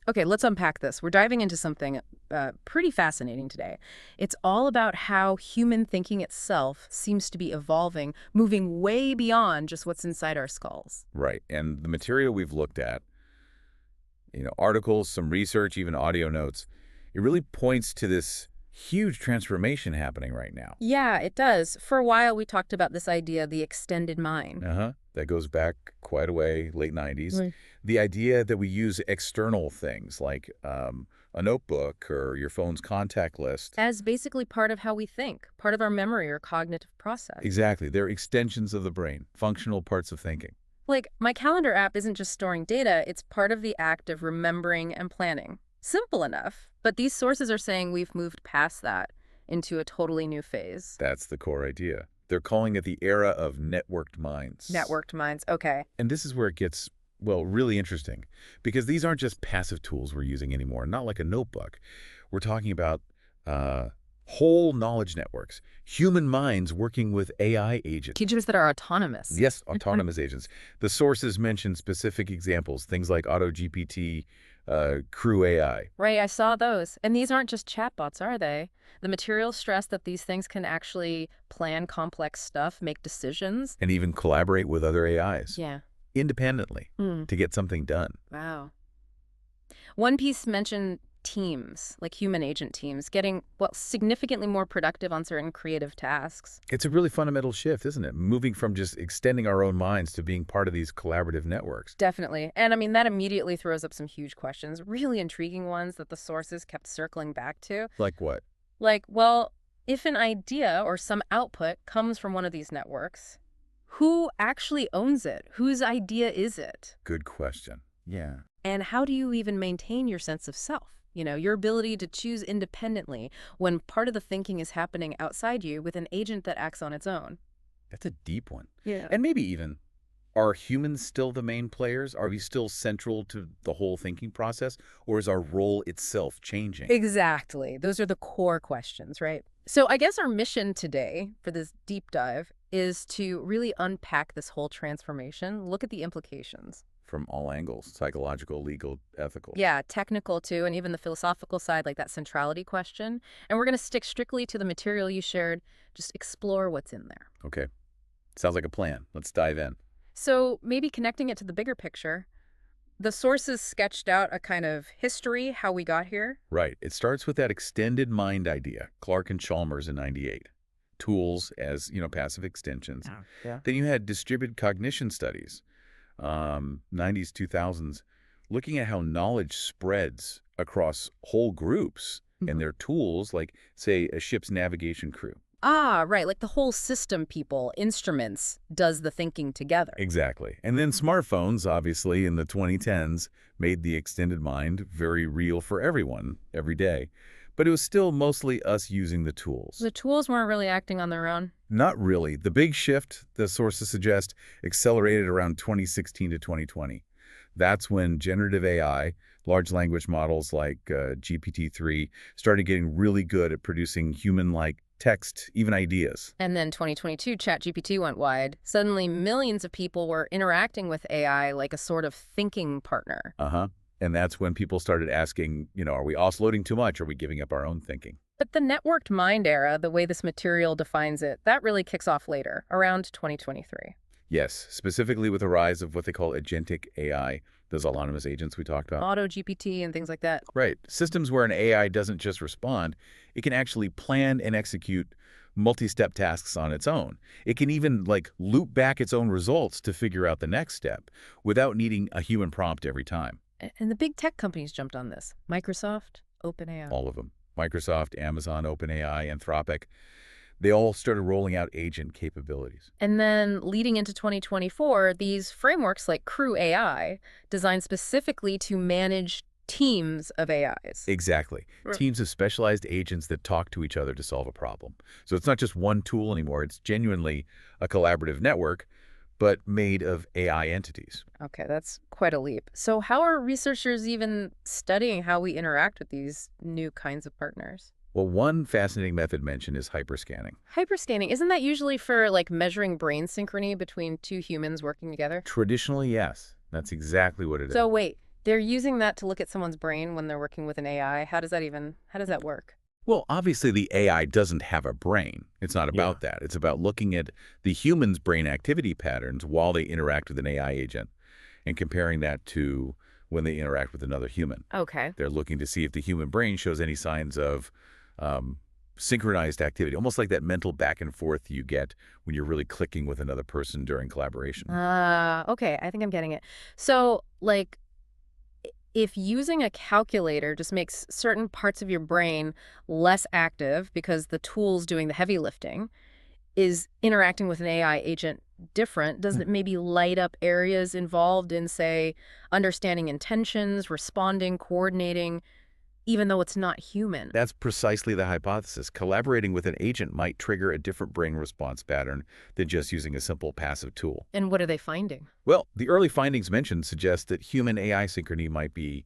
Okay, let's unpack this. We're diving into something pretty fascinating today. It's all about how human thinking itself seems to be evolving, moving way beyond just what's inside our skulls. Right. And the material we've looked at, articles, some research, even audio notes, it really points to this huge transformation happening right now. Yeah, it does. For a while, we talked about this idea, the extended mind. Uh-huh. That goes back quite a way, late 90s. Right. The idea that we use external things like a notebook or your phone's contact list. As basically part of how we think, part of our memory or cognitive process. Exactly. They're extensions of the brain, functional parts of thinking. Like, my calendar app isn't just storing data, it's part of the act of remembering and planning. Simple enough, but these sources are saying we've moved past that into a totally new phase. That's the core idea. They're calling it the era of networked minds. Networked minds, okay. And this is where it gets, well, really interesting, because these aren't just passive tools we're using anymore, not like a notebook. We're talking about whole knowledge networks, human minds working with AI agents. Agents that are autonomous. Yes, autonomous agents. The sources mention specific examples, things like AutoGPT, Crew AI. Right, I saw those. And these aren't just chatbots, are they? The materials stress that these things can actually plan complex stuff, make decisions. And even collaborate with other AIs Yeah. independently Hmm. to get something done. Wow. One piece mentioned teams, like human agent teams, getting, well, significantly more productive on certain creative tasks. It's a really fundamental shift, isn't it? Moving from just extending our own minds to being part of these collaborative networks. Definitely. And I mean, that immediately throws up some huge questions, really intriguing ones that the sources kept circling back to. Like what? Like, well, if an idea or some output comes from one of these networks, who actually owns it? Whose idea is it? Good question. Yeah. And how do you even maintain your sense of self? Your ability to choose independently when part of the thinking is happening outside you with an agent that acts on its own. That's a deep one. Yeah. And maybe even, are humans still the main players? Are we still central to the whole thinking process? Or is our role itself changing? Exactly. Those are the core questions, right? So I guess our mission today for this deep dive is to really unpack this whole transformation, look at the implications. From all angles, psychological, legal, ethical. Yeah, technical too, and even the philosophical side, like that centrality question. And we're going to stick strictly to the material you shared, just explore what's in there. Okay. Sounds like a plan. Let's dive in. So maybe connecting it to the bigger picture, the sources sketched out a kind of history, how we got here. Right. It starts with that extended mind idea, Clark and Chalmers in '98. Tools as, passive extensions. Oh, yeah. Then you had distributed cognition studies, 90s, 2000s, looking at how knowledge spreads across whole groups and their tools, like, say, a ship's navigation crew. Ah, right, like the whole system people, instruments, does the thinking together. Exactly. And then smartphones, obviously, in the 2010s, made the extended mind very real for everyone, every day. But it was still mostly us using the tools. The tools weren't really acting on their own. Not really. The big shift, the sources suggest, accelerated around 2016 to 2020. That's when generative AI, large language models like GPT-3, started getting really good at producing human-like text, even ideas. And then 2022, ChatGPT went wide. Suddenly, millions of people were interacting with AI like a sort of thinking partner. Uh-huh. And that's when people started asking, are we offloading too much? Are we giving up our own thinking? But the networked mind era, the way this material defines it, that really kicks off later, around 2023. Yes, specifically with the rise of what they call agentic AI, those autonomous agents we talked about. AutoGPT and things like that. Right. Systems where an AI doesn't just respond, it can actually plan and execute multi-step tasks on its own. It can even, loop back its own results to figure out the next step without needing a human prompt every time. And the big tech companies jumped on this. Microsoft, OpenAI. All of them. Microsoft, Amazon, OpenAI, Anthropic. They all started rolling out agent capabilities. And then leading into 2024, these frameworks like Crew AI, designed specifically to manage teams of AIs. Exactly. Right. Teams of specialized agents that talk to each other to solve a problem. So it's not just one tool anymore. It's genuinely a collaborative network, but made of AI entities. Okay, that's quite a leap. So how are researchers even studying how we interact with these new kinds of partners? Well, one fascinating method mentioned is hyperscanning. Hyperscanning, isn't that usually for measuring brain synchrony between two humans working together? Traditionally, yes. That's exactly what it is. So wait, They're using that to look at someone's brain when they're working with an AI. How does that work? Well, obviously, the AI doesn't have a brain. It's not Yeah. about that. It's about looking at the human's brain activity patterns while they interact with an AI agent and comparing that to when they interact with another human. Okay. They're looking to see if the human brain shows any signs of um, synchronized activity, almost like that mental back and forth you get when you're really clicking with another person during collaboration. Okay, I think I'm getting it. So, like, if using a calculator just makes certain parts of your brain less active because the tool's doing the heavy lifting, is interacting with an AI agent different? Does Hmm. it maybe light up areas involved in, say, understanding intentions, responding, coordinating, even though it's not human? That's precisely the hypothesis. Collaborating with an agent might trigger a different brain response pattern than just using a simple passive tool. And what are they finding? Well, the early findings mentioned suggest that human-AI synchrony might be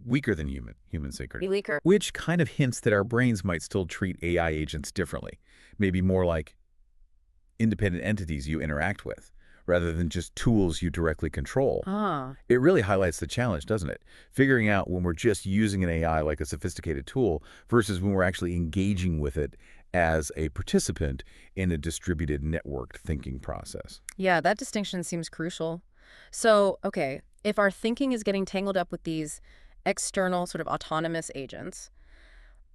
weaker than human synchrony, Weaker. which kind of hints that our brains might still treat AI agents differently, maybe more like independent entities you interact with, rather than just tools you directly control. Ah, It really highlights the challenge, doesn't it? Figuring out when we're just using an AI like a sophisticated tool versus when we're actually engaging with it as a participant in a distributed networked thinking process. yeah, that distinction seems crucial. So, okay, if our thinking is getting tangled up with these external, sort of autonomous agents,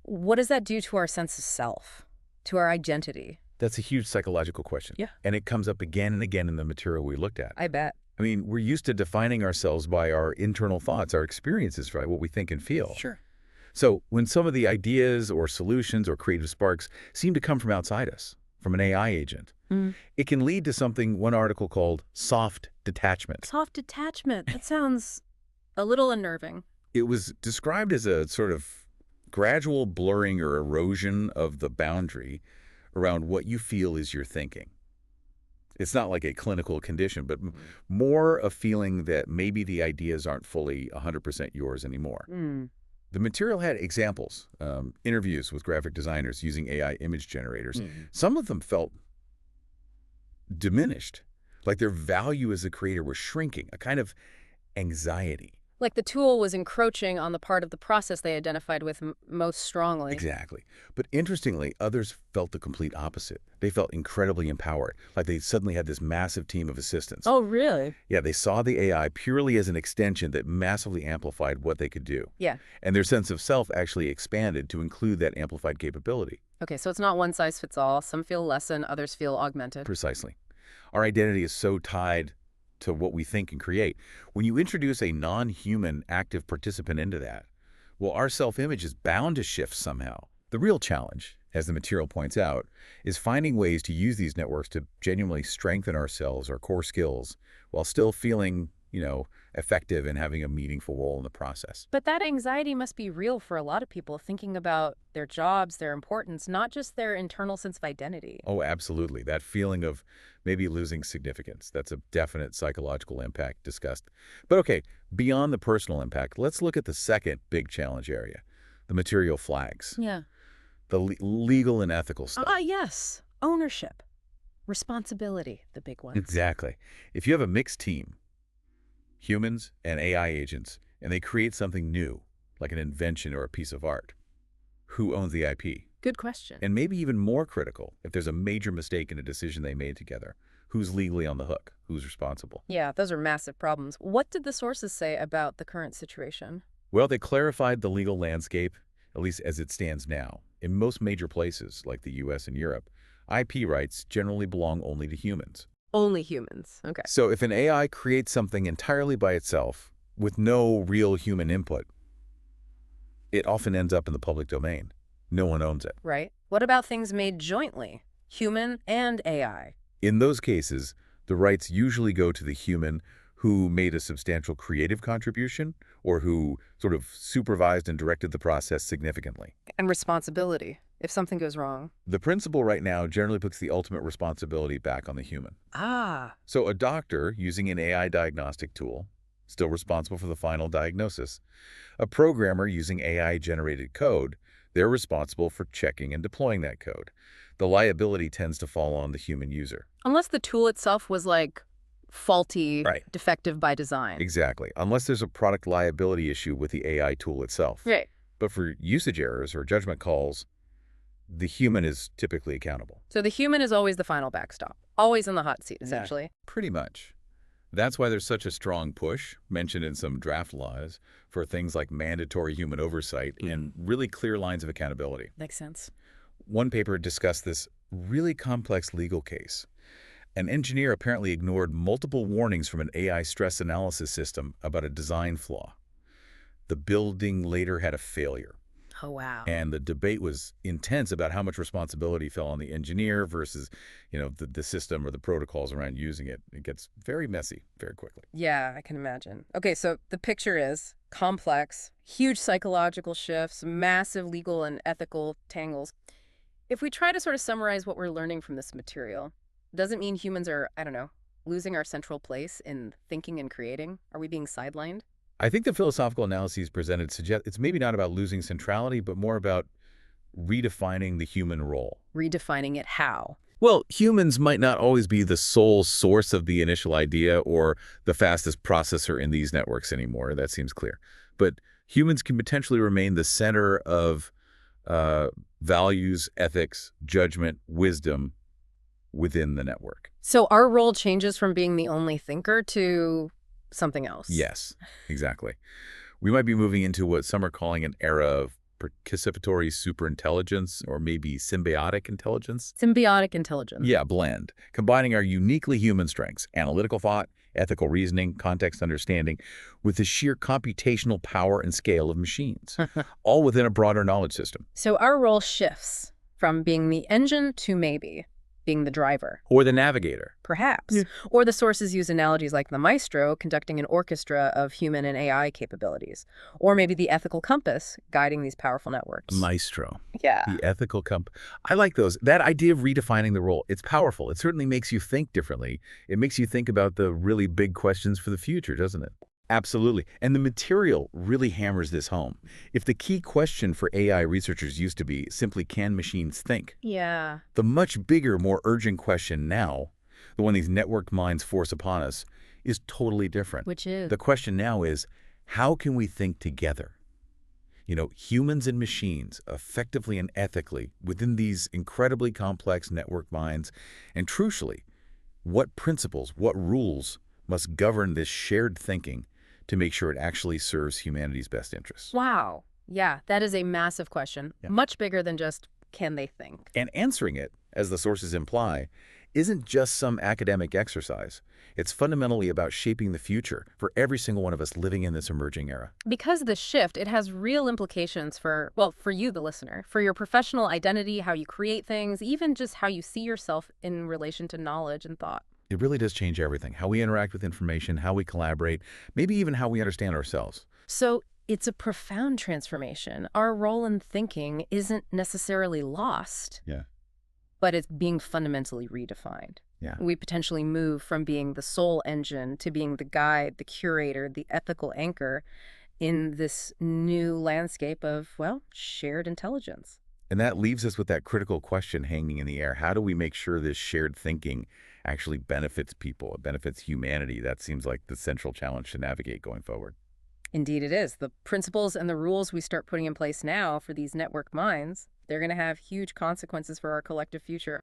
what does that do to our sense of self, to our identity? That's a huge psychological question. Yeah. And it comes up again and again in the material we looked at. I bet. I mean, we're used to defining ourselves by our internal thoughts, our experiences, right? What we think and feel. Sure. So when some of the ideas or solutions or creative sparks seem to come from outside us, from an AI agent, Mm. it can lead to something one article called soft detachment. Soft detachment. That sounds a little unnerving. It was described as a sort of gradual blurring or erosion of the boundary around what you feel is your thinking. It's not like a clinical condition, but more a feeling that maybe the ideas aren't fully 100% yours anymore. Mm. The material had examples, interviews with graphic designers using AI image generators. Mhm. Some of them felt diminished, like their value as a creator was shrinking, a kind of anxiety. Like the tool was encroaching on the part of the process they identified with most strongly. Exactly. But interestingly, others felt the complete opposite. They felt incredibly empowered, like they suddenly had this massive team of assistants. Oh, really? Yeah, they saw the AI purely as an extension that massively amplified what they could do. Yeah. And their sense of self actually expanded to include that amplified capability. Okay, so it's not one size fits all. Some feel lessened, others feel augmented. Precisely. Our identity is so tied to what we think and create. When you introduce a non-human active participant into that, well, our self-image is bound to shift somehow. The real challenge, as the material points out, is finding ways to use these networks to genuinely strengthen ourselves, our core skills, while still feeling, effective and having a meaningful role in the process. But that anxiety must be real for a lot of people, thinking about their jobs, their importance, not just their internal sense of identity. Oh, absolutely. That feeling of maybe losing significance. That's a definite psychological impact discussed. But okay, beyond the personal impact, let's look at the second big challenge area, the material flags, Yeah. the legal and ethical stuff. Yes. Ownership. Responsibility, the big ones. Exactly. If you have a mixed team, humans and AI agents, and they create something new, like an invention or a piece of art, who owns the IP? Good question. And maybe even more critical, if there's a major mistake in a decision they made together, who's legally on the hook? Who's responsible? Yeah, those are massive problems. What did the sources say about the current situation? Well, they clarified the legal landscape, at least as it stands now. In most major places, like the US and Europe, IP rights generally belong only to humans. Only humans. Okay. So if an AI creates something entirely by itself, with no real human input, it often ends up in the public domain. No one owns it. Right. What about things made jointly? Human and AI. In those cases, the rights usually go to the human who made a substantial creative contribution or who sort of supervised and directed the process significantly. And responsibility, if something goes wrong. The principle right now generally puts the ultimate responsibility back on the human. Ah. So a doctor using an AI diagnostic tool, still responsible for the final diagnosis. A programmer using AI-generated code, they're responsible for checking and deploying that code. The liability tends to fall on the human user. Unless the tool itself was, like, faulty, Right. defective by design. Exactly. Unless there's a product liability issue with the AI tool itself. Right. But for usage errors or judgment calls, the human is typically accountable. So the human is always the final backstop, always in the hot seat, essentially. Pretty much. That's why there's such a strong push, mentioned in some draft laws, for things like mandatory human oversight and really clear lines of accountability. Makes sense. One paper discussed this really complex legal case. An engineer apparently ignored multiple warnings from an AI stress analysis system about a design flaw. The building later had a failure. Oh, wow. And the debate was intense about how much responsibility fell on the engineer versus, the system or the protocols around using it. It gets very messy very quickly. Yeah, I can imagine. Okay, so the picture is complex, huge psychological shifts, massive legal and ethical tangles. If we try to sort of summarize what we're learning from this material, doesn't mean humans are, I don't know, losing our central place in thinking and creating? Are we being sidelined? I think the philosophical analyses presented suggest it's maybe not about losing centrality, but more about redefining the human role. Redefining it how? Well, humans might not always be the sole source of the initial idea or the fastest processor in these networks anymore. That seems clear. But humans can potentially remain the center of values, ethics, judgment, wisdom within the network. So our role changes from being the only thinker to something else. Yes, exactly. We might be moving into what some are calling an era of participatory superintelligence or maybe symbiotic intelligence. Symbiotic intelligence. Yeah, blend, combining our uniquely human strengths, analytical thought, ethical reasoning, context understanding, with the sheer computational power and scale of machines, all within a broader knowledge system. So our role shifts from being the engine to maybe being the driver. Or the navigator. Perhaps. Yeah. Or the sources use analogies like the maestro conducting an orchestra of human and AI capabilities. Or maybe the ethical compass guiding these powerful networks. Maestro. Yeah. The ethical compass. I like those. That idea of redefining the role, it's powerful. It certainly makes you think differently. It makes you think about the really big questions for the future, doesn't it? Absolutely. And the material really hammers this home. If the key question for AI researchers used to be simply, can machines think? Yeah. The much bigger, more urgent question now, the one these networked minds force upon us, is totally different. Which is? The question now is, how can we think together? Humans and machines, effectively and ethically, within these incredibly complex network minds, and crucially, what principles, what rules must govern this shared thinking to make sure it actually serves humanity's best interests? Wow. Yeah, that is a massive question. Yeah. Much bigger than just, can they think? And answering it, as the sources imply, isn't just some academic exercise. It's fundamentally about shaping the future for every single one of us living in this emerging era. Because of the shift, it has real implications for you, the listener, for your professional identity, how you create things, even just how you see yourself in relation to knowledge and thought. It really does change everything. How we interact with information, how we collaborate, maybe even how we understand ourselves. So it's a profound transformation. Our role in thinking isn't necessarily lost. Yeah. But it's being fundamentally redefined. Yeah. We potentially move from being the sole engine to being the guide, the curator, the ethical anchor in this new landscape of, shared intelligence. And that leaves us with that critical question hanging in the air. How do we make sure this shared thinking actually benefits people, it benefits humanity? That seems like the central challenge to navigate going forward. Indeed it is. The principles and the rules we start putting in place now for these network minds, they're going to have huge consequences for our collective future.